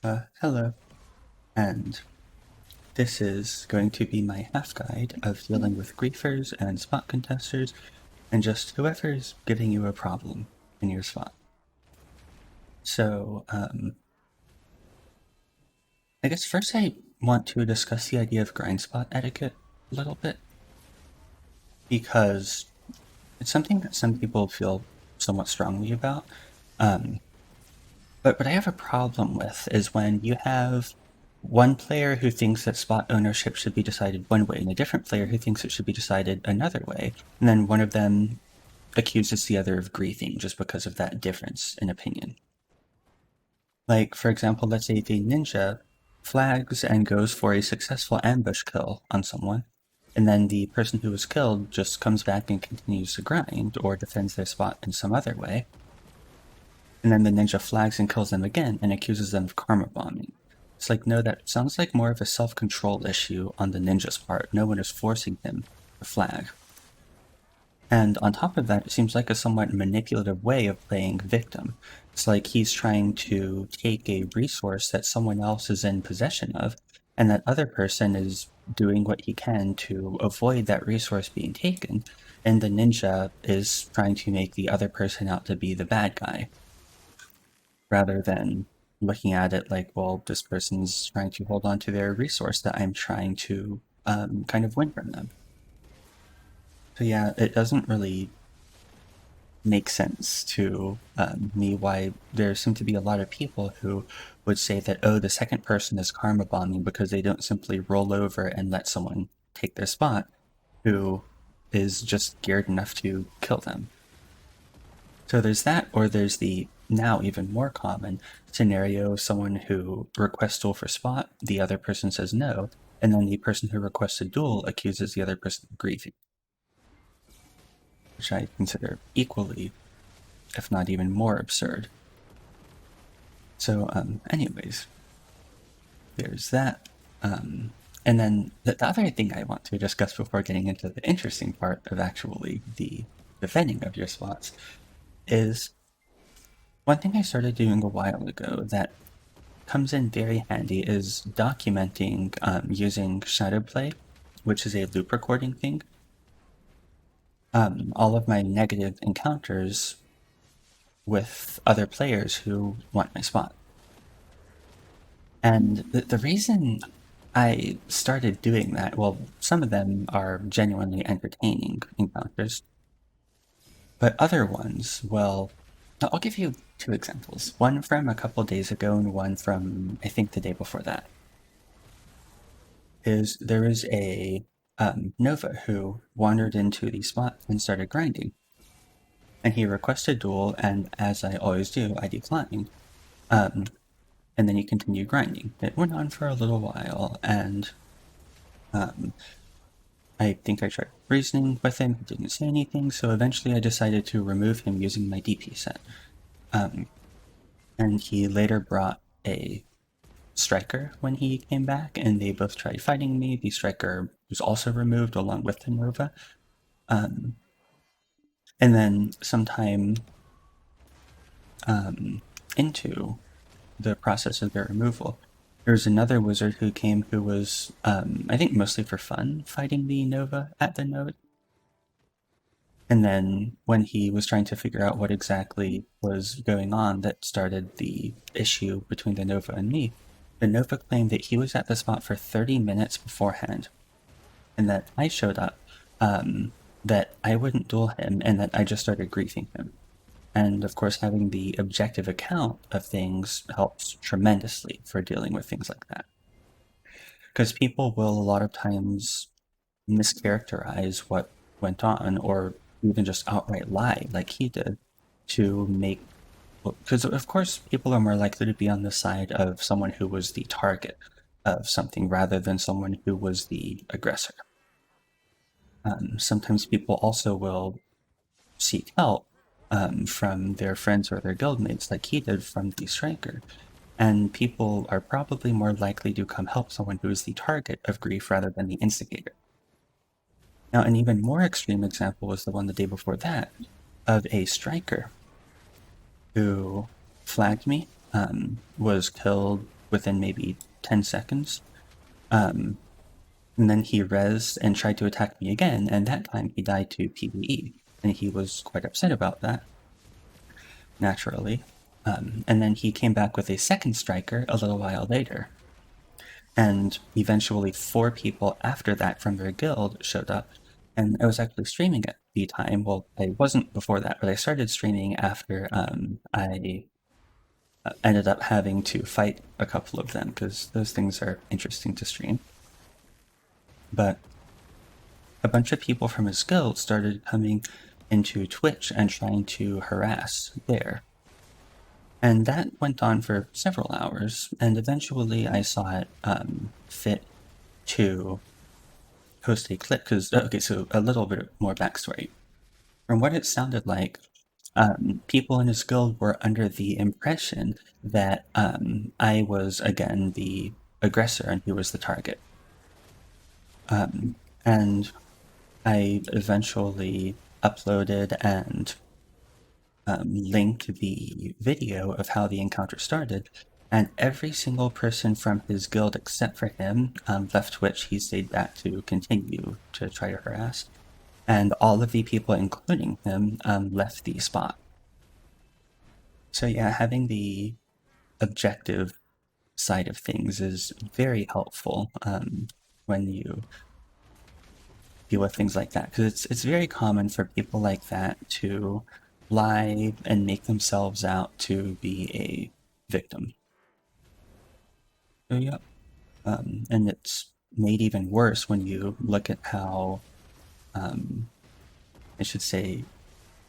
Hello, and this is going to be my half guide of dealing with griefers and spot contesters and just whoever's giving you a problem in your spot. So, I guess first I want to discuss the idea of grind spot etiquette a little bit because it's something that some people feel somewhat strongly about. But what I have a problem with is when you have one player who thinks that spot ownership should be decided one way and a different player who thinks it should be decided another way, and then one of them accuses the other of griefing just because of that difference in opinion. Like, for example, let's say the ninja flags and goes for a successful ambush kill on someone, and then the person who was killed just comes back and continues to grind or defends their spot in some other way. And then the ninja flags and kills them again and accuses them of karma bombing. It's like, no, that sounds like more of a self-control issue on the ninja's part. No one is forcing him to flag. And on top of that, it seems like a somewhat manipulative way of playing victim. It's like he's trying to take a resource that someone else is in possession of, and that other person is doing what he can to avoid that resource being taken, and the ninja is trying to make the other person out to be the bad guy rather than looking at it like, well, this person's trying to hold on to their resource that I'm trying to kind of win from them. So yeah, it doesn't really make sense to me why there seem to be a lot of people who would say that, oh, the second person is karma bombing because they don't simply roll over and let someone take their spot who is just geared enough to kill them. So there's that, or there's the now even more common scenario of someone who requests duel for spot, the other person says no, and then the person who requests a duel accuses the other person of griefing, which I consider equally, if not even more absurd. So, anyways, there's that. And then the other thing I want to discuss before getting into the interesting part of actually the defending of your spots is one thing I started doing a while ago that comes in very handy is documenting using Shadowplay, which is a loop recording thing. All of my negative encounters with other players who want my spot. And the reason I started doing that, well, some of them are genuinely entertaining encounters, but other ones, well, I'll give you two examples. One from a couple days ago and one from, I think, the day before that. Is there is a Nova who wandered into the spot and started grinding. And he requested duel, and as I always do, I declined. And then he continued grinding. It went on for a little while, and I think I tried reasoning with him. He didn't say anything, so eventually I decided to remove him using my DP set. And he later brought a striker when he came back, and they both tried fighting me. The striker was also removed along with the Nova. And then sometime into the process of their removal, there was another wizard who came who was, I think, mostly for fun, fighting the Nova at the node. And then when he was trying to figure out what exactly was going on that started the issue between the Nova and me, the Nova claimed that he was at the spot for 30 minutes beforehand, and that I showed up, that I wouldn't duel him, and that I just started griefing him. And of course, having the objective account of things helps tremendously for dealing with things like that. Because people will a lot of times mischaracterize what went on, or even just outright lie, like he did, to make. Because, of course, people are more likely to be on the side of someone who was the target of something rather than someone who was the aggressor. Sometimes people also will seek help from their friends or their guildmates, like he did from the striker. And people are probably more likely to come help someone who is the target of grief rather than the instigator. Now, an even more extreme example was the one the day before that of a striker who flagged me, was killed within maybe 10 seconds. And then he rezzed and tried to attack me again, and that time he died to PvE, and he was quite upset about that, naturally. And then he came back with a second striker a little while later. And eventually 4 people after that from their guild showed up, and I was actually streaming at the time. Well, I wasn't before that, but I started streaming after I ended up having to fight a couple of them, because those things are interesting to stream. But a bunch of people from his guild started coming into Twitch and trying to harass there. And that went on for several hours, and eventually I saw it fit to post a clip, because, okay, so a little bit more backstory. From what it sounded like, people in his guild were under the impression that I was, again, the aggressor and he was the target. And I eventually uploaded and linked the video of how the encounter started, and every single person from his guild except for him left Twitch. He stayed back to continue to try to harass, and all of the people, including him, left the spot. So yeah, having the objective side of things is very helpful when you deal with things like that, because it's very common for people like that to lie and make themselves out to be a victim. So yeah, and it's made even worse when you look at how, I should say,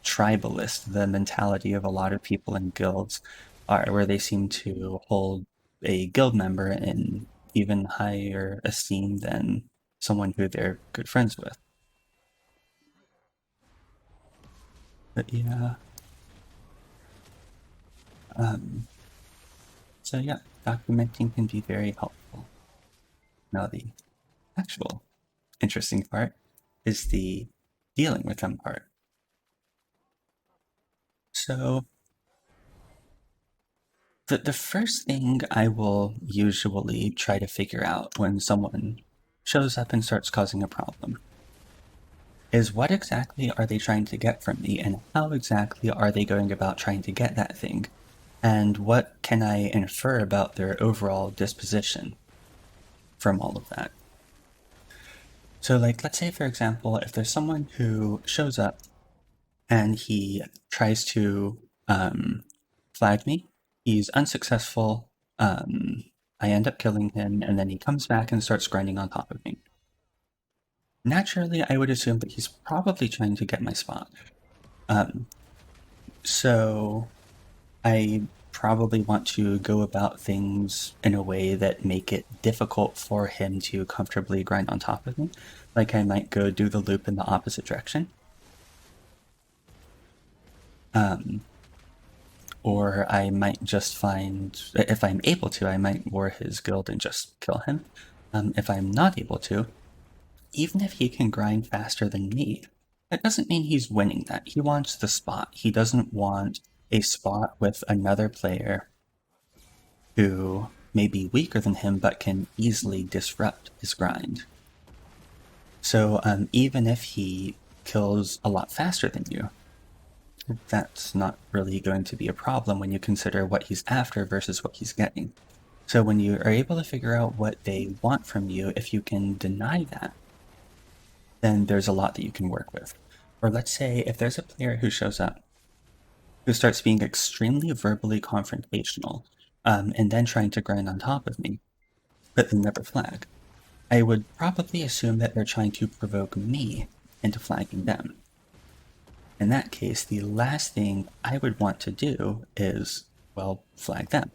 tribalist the mentality of a lot of people in guilds are, where they seem to hold a guild member in even higher esteem than someone who they're good friends with. But yeah, so yeah, documenting can be very helpful. Now the actual interesting part is the dealing with them part. So the first thing I will usually try to figure out when someone shows up and starts causing a problem is what exactly are they trying to get from me, and how exactly are they going about trying to get that thing, and what can I infer about their overall disposition from all of that. So like, let's say for example, if there's someone who shows up and he tries to flag me, he's unsuccessful, I end up killing him, and then he comes back and starts grinding on top of me. Naturally, I would assume that he's probably trying to get my spot. So I probably want to go about things in a way that make it difficult for him to comfortably grind on top of me. Like I might go do the loop in the opposite direction. Or I might just find, if I'm able to, I might war his guild and just kill him. If I'm not able to, even if he can grind faster than me, that doesn't mean he's winning that. He wants the spot. He doesn't want a spot with another player who may be weaker than him but can easily disrupt his grind. So even if he kills a lot faster than you, that's not really going to be a problem when you consider what he's after versus what he's getting. So when you are able to figure out what they want from you, if you can deny that, then there's a lot that you can work with. Or let's say if there's a player who shows up who starts being extremely verbally confrontational, and then trying to grind on top of me, but then never flag, I would probably assume that they're trying to provoke me into flagging them. In that case, the last thing I would want to do is, well, flag them.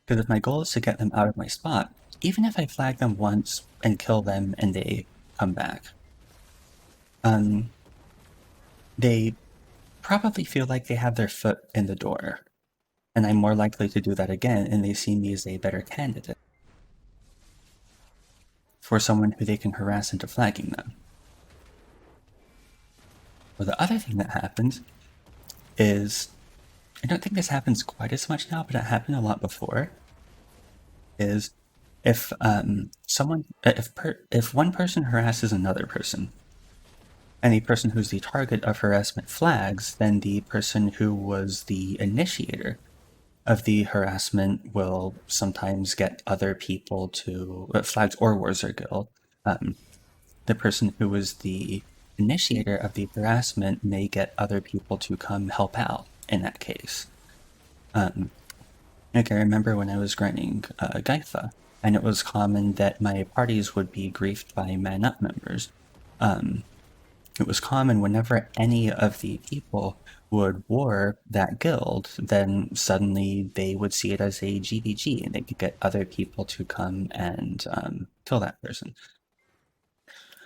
Because if my goal is to get them out of my spot, even if I flag them once and kill them and they come back, they probably feel like they have their foot in the door, and I'm more likely to do that again, and they see me as a better candidate for someone who they can harass into flagging them. Well, the other thing that happens is, I don't think this happens quite as much now, but it happened a lot before, is if if one person harasses another person, and the person who's the target of harassment flags, then the person who was the initiator of the harassment will sometimes get other people to flags or wars or guild. The person who was the initiator of the harassment may get other people to come help out in that case. Like I remember when I was grinding Gaifa, and it was common that my parties would be griefed by Man Up members. It was common whenever any of the people would war that guild, then suddenly they would see it as a GVG and they could get other people to come and kill that person.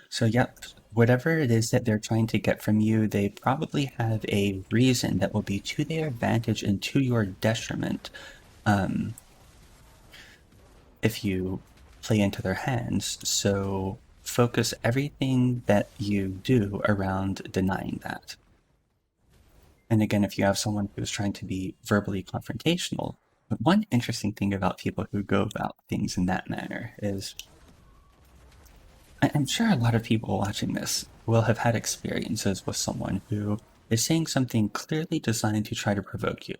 So, yep, whatever it is that they're trying to get from you, they probably have a reason that will be to their advantage and to your detriment if you play into their hands. So, focus everything that you do around denying that. And again, if you have someone who's trying to be verbally confrontational, but one interesting thing about people who go about things in that manner is I'm sure a lot of people watching this will have had experiences with someone who is saying something clearly designed to try to provoke you.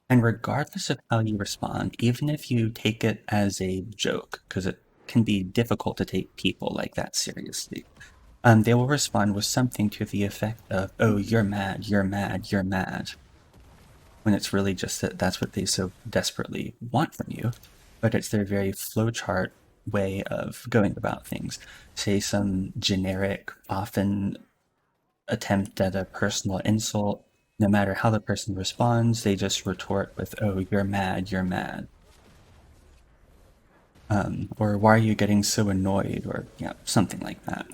And regardless of how you respond, even if you take it as a joke, because it can be difficult to take people like that seriously, they will respond with something to the effect of, oh, you're mad, you're mad, you're mad. When it's really just that that's what they so desperately want from you. But it's their very flowchart way of going about things. Say some generic, often attempt at a personal insult. No matter how the person responds, they just retort with, oh, you're mad, you're mad. Or why are you getting so annoyed? Or, yeah, something like that.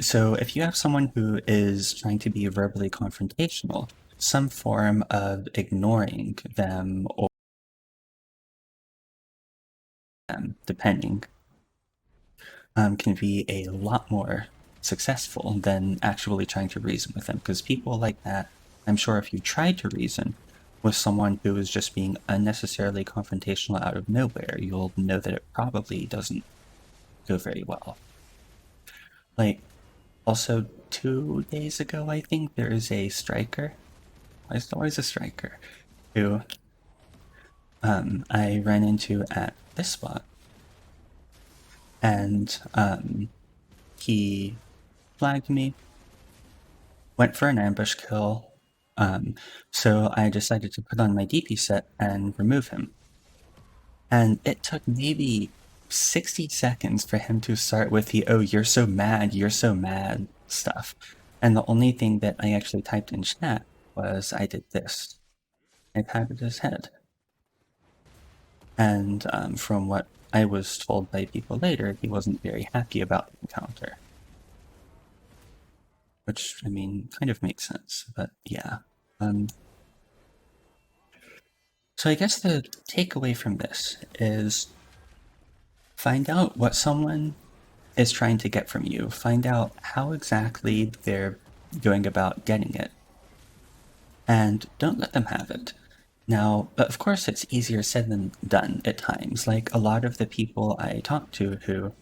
So if you have someone who is trying to be verbally confrontational, some form of ignoring them or them, depending, can be a lot more successful than actually trying to reason with them. Because people like that, I'm sure if you tried to reason with someone who is just being unnecessarily confrontational out of nowhere, you'll know that it probably doesn't go very well. Like, also 2 days ago, I think, there is a striker. There's always a striker who I ran into at this spot. And he flagged me, went for an ambush kill, so I decided to put on my DP set and remove him. And it took maybe 60 seconds for him to start with the, oh, you're so mad stuff. And the only thing that I actually typed in chat was I did this. I patted his head. And from what I was told by people later, he wasn't very happy about the encounter. Which, I mean, kind of makes sense, but yeah. So I guess the takeaway from this is find out what someone is trying to get from you. Find out how exactly they're going about getting it. And don't let them have it. Now, of course, it's easier said than done at times. Like a lot of the people I talk to who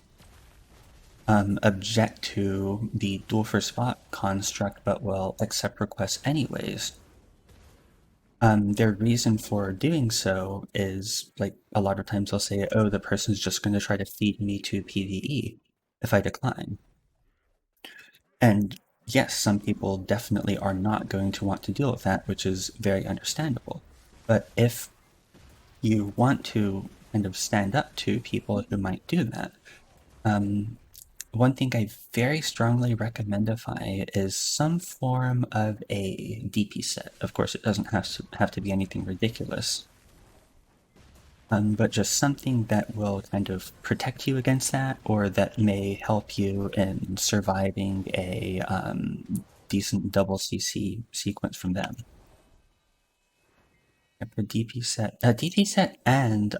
object to the duel for spot construct but will accept requests anyways. Their reason for doing so is, like, a lot of times they'll say, oh, the person's just going to try to feed me to PvE if I decline. And yes, some people definitely are not going to want to deal with that, which is very understandable. But if you want to kind of stand up to people who might do that, one thing I very strongly recommendify is some form of a DP set. Of course, it doesn't have to be anything ridiculous, but just something that will kind of protect you against that, or that may help you in surviving a decent double CC sequence from them. A DP set, and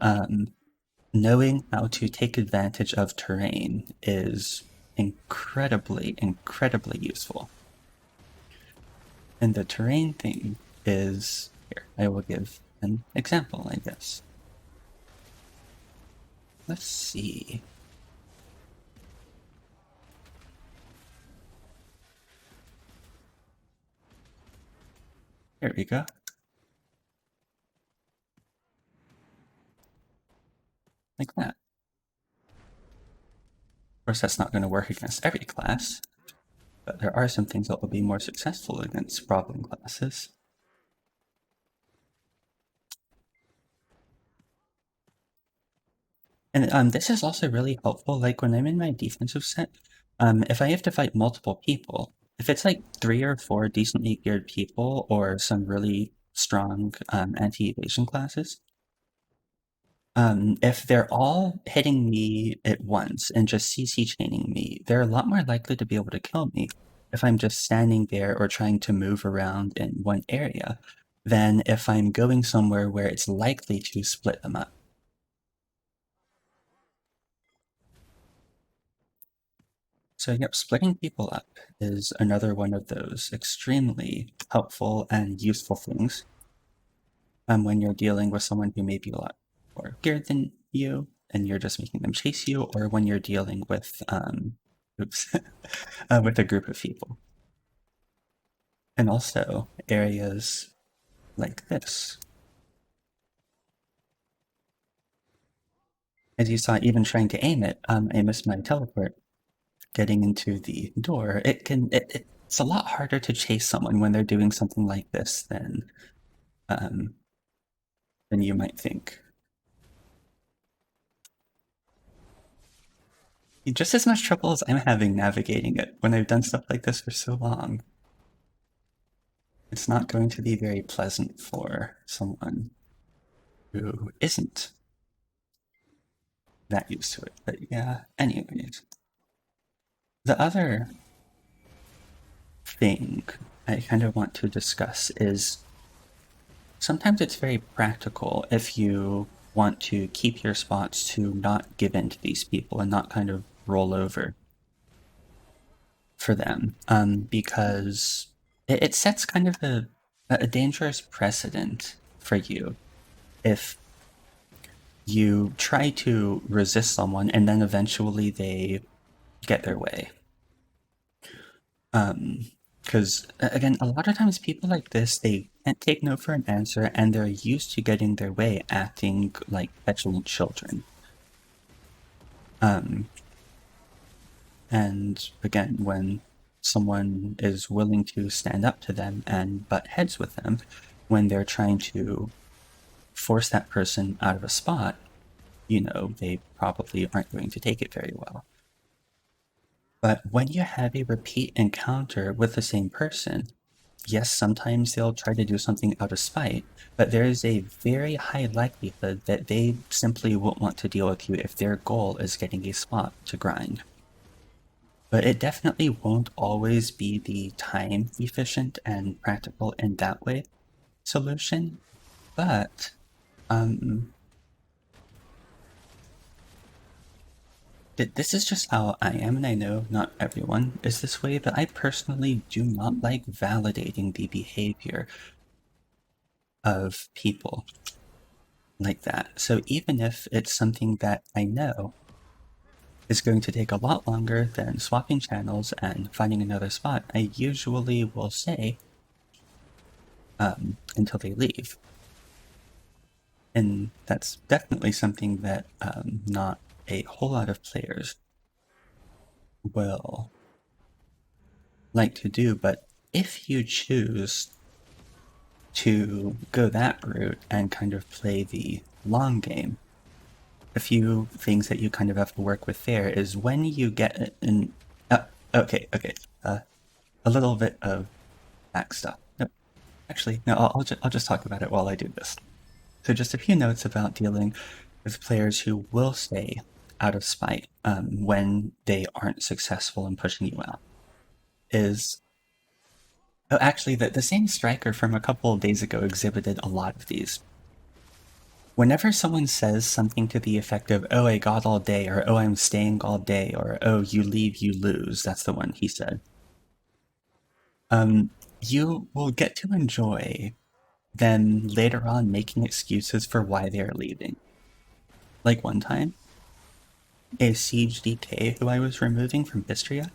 knowing how to take advantage of terrain is incredibly, incredibly useful. And the terrain thing is, here, I will give an example, I guess. Let's see. Here we go. Like that. Of course, that's not going to work against every class, but there are some things that will be more successful against problem classes. And this is also really helpful, like when I'm in my defensive set, if I have to fight multiple people, if it's like 3 or 4 decently geared people or some really strong anti-evasion classes, if they're all hitting me at once and just CC chaining me, they're a lot more likely to be able to kill me if I'm just standing there or trying to move around in one area than if I'm going somewhere where it's likely to split them up. So, yep, splitting people up is another one of those extremely helpful and useful things when you're dealing with someone who may be a lot more geared than you and you're just making them chase you, or when you're dealing with, oops, with a group of people. And also areas like this. As you saw, even trying to aim it, I missed my teleport. Getting into the door, it's a lot harder to chase someone when they're doing something like this um, than you might think. Just as much trouble as I'm having navigating it when I've done stuff like this for so long. It's not going to be very pleasant for someone who isn't that used to it. But yeah, anyways. The other thing I kind of want to discuss is sometimes it's very practical if you want to keep your spots to not give in to these people and not kind of roll over for them, because it sets kind of a dangerous precedent for you if you try to resist someone and then eventually they get their way. Because again, a lot of times people like this, they can't take no for an answer and they're used to getting their way, acting like petulant children. And again, when someone is willing to stand up to them and butt heads with them, when they're trying to force that person out of a spot, you know, they probably aren't going to take it very well. But when you have a repeat encounter with the same person, yes, sometimes they'll try to do something out of spite, but there is a very high likelihood that they simply won't want to deal with you if their goal is getting a spot to grind. But it definitely won't always be the time efficient and practical in that way solution. But this is just how I am, and I know not everyone is this way, but I personally do not like validating the behavior of people like that. So even if it's something that I know is going to take a lot longer than swapping channels and finding another spot, I usually will say until they leave. And that's definitely something that not a whole lot of players will like to do, but if you choose to go that route and kind of play the long game, a few things that you kind of have to work with there is when you get an okay, a little bit of back stuff. No, actually, no, I'll just talk about it while I do this. So just a few notes about dealing with players who will stay out of spite when they aren't successful in pushing you out. Is oh, actually, the same striker from a couple of days ago exhibited a lot of these. Whenever someone says something to the effect of, oh, I got all day, or oh, I'm staying all day, or oh, you leave, you lose, that's the one he said, you will get to enjoy them later on making excuses for why they are leaving. Like one time, a Siege DK who I was removing from Bistria,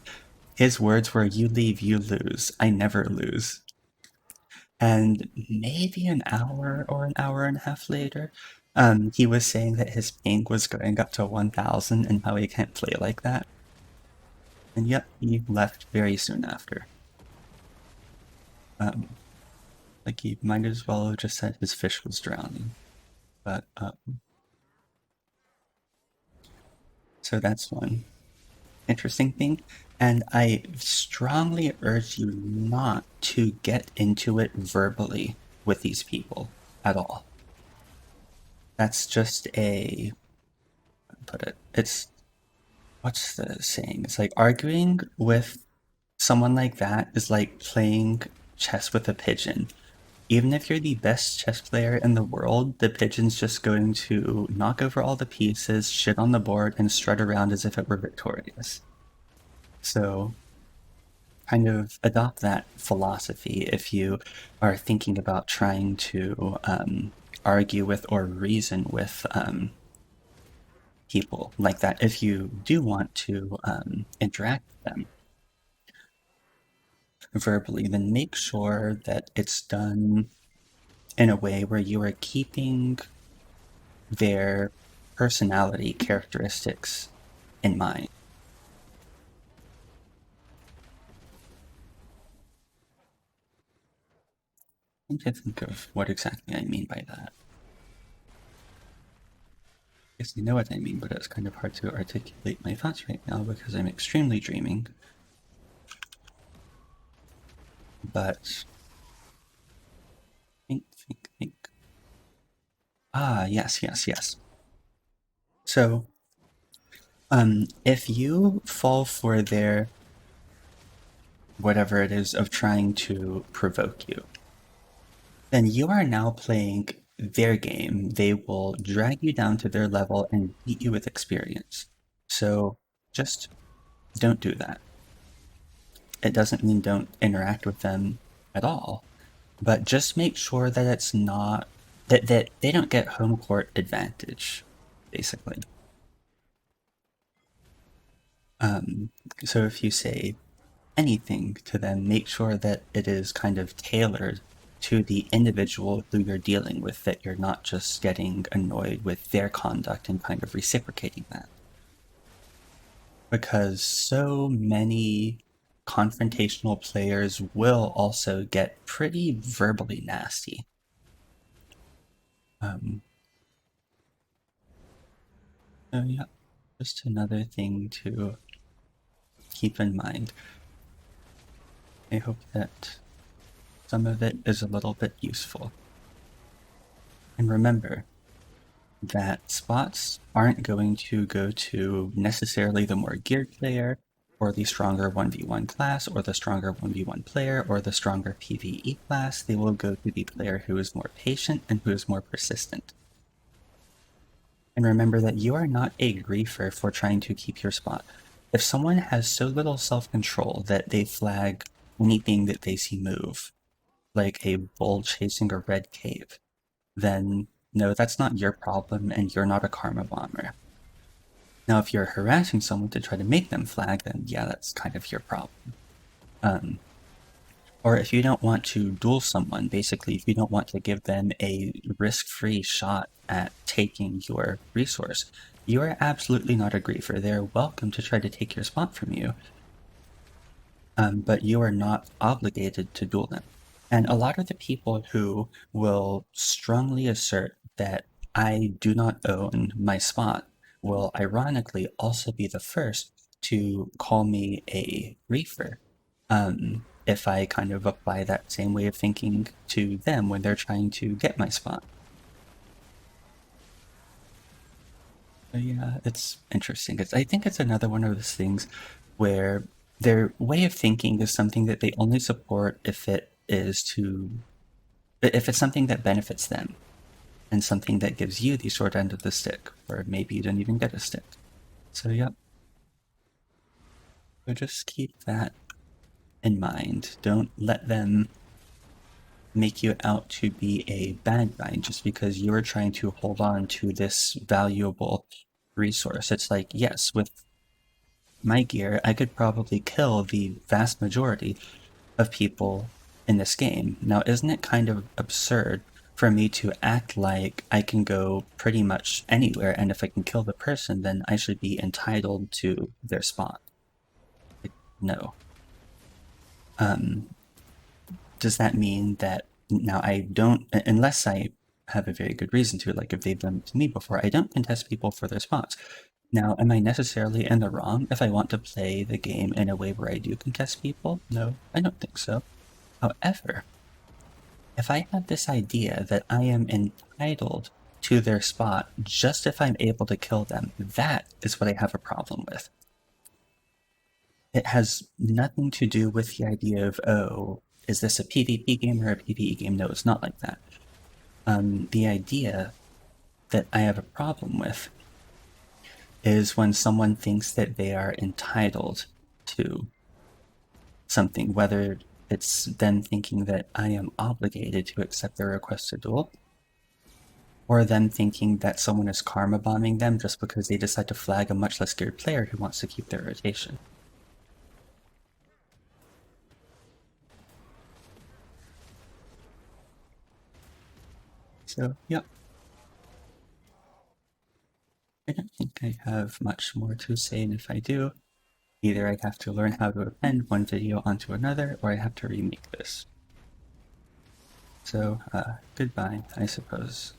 his words were, "You leave, you lose. I never lose." And maybe an hour or an hour and a half later, he was saying that his ping was going up to 1,000 and how he can't play like that. And yep, he left very soon after. Like he might as well have just said his fish was drowning. But, so that's one interesting thing. And I strongly urge you not to get into it verbally with these people at all. That's just put it, it's, what's the saying? It's like arguing with someone like that is like playing chess with a pigeon. Even if you're the best chess player in the world, the pigeon's just going to knock over all the pieces, shit on the board, and strut around as if it were victorious. So, kind of adopt that philosophy if you are thinking about trying to argue with or reason with people like that. If you do want to interact with them verbally, then make sure that it's done in a way where you are keeping their personality characteristics in mind. I'm trying to think of what exactly I mean by that. I guess you know what I mean, but it's kind of hard to articulate my thoughts right now because I'm extremely dreaming. But think. Ah, yes. So, if you fall for their whatever it is of trying to provoke you, then you are now playing their game. They will drag you down to their level and beat you with experience. So just don't do that. It doesn't mean don't interact with them at all, but just make sure that it's not that they don't get home court advantage, basically. So if you say anything to them, make sure that it is kind of tailored to the individual who you're dealing with, that you're not just getting annoyed with their conduct and kind of reciprocating that. Because so many confrontational players will also get pretty verbally nasty. So yeah, just another thing to keep in mind. I hope that some of it is a little bit useful. And remember that spots aren't going to go to necessarily the more geared player, or the stronger 1v1 class, or the stronger 1v1 player, or the stronger PvE class. They will go to the player who is more patient and who is more persistent. And remember that you are not a griefer for trying to keep your spot. If someone has so little self-control that they flag anything that they see move, like a bull chasing a red cave, then no, that's not your problem and you're not a karma bomber. Now, if you're harassing someone to try to make them flag, then yeah, that's kind of your problem. Or if you don't want to duel someone, basically, if you don't want to give them a risk-free shot at taking your resource, you are absolutely not a griefer. They're welcome to try to take your spot from you, but you are not obligated to duel them. And a lot of the people who will strongly assert that I do not own my spot will ironically also be the first to call me a reefer, if I kind of apply that same way of thinking to them when they're trying to get my spot. So yeah, it's interesting. I think it's another one of those things where their way of thinking is something that they only support if it's something that benefits them and something that gives you the short end of the stick, or maybe you don't even get a stick. So yep. So just keep that in mind. Don't let them make you out to be a bad guy just because you're trying to hold on to this valuable resource. It's like, yes, with my gear, I could probably kill the vast majority of people in this game. Now, isn't it kind of absurd for me to act like I can go pretty much anywhere, and if I can kill the person, then I should be entitled to their spot? Like, no. Does that mean that now I don't, unless I have a very good reason to, like if they've done it to me before, I don't contest people for their spots. Now, am I necessarily in the wrong if I want to play the game in a way where I do contest people? No, I don't think so. However, if I have this idea that I am entitled to their spot just if I'm able to kill them, that is what I have a problem with. It has nothing to do with the idea of, oh, is this a PvP game or a PvE game? No, it's not like that. The idea that I have a problem with is when someone thinks that they are entitled to something, whether it's them thinking that I am obligated to accept their request to duel, or them thinking that someone is karma bombing them just because they decide to flag a much less geared player who wants to keep their rotation. So, yeah, I don't think I have much more to say, and if I do, either I have to learn how to append one video onto another, or I have to remake this. So, goodbye, I suppose.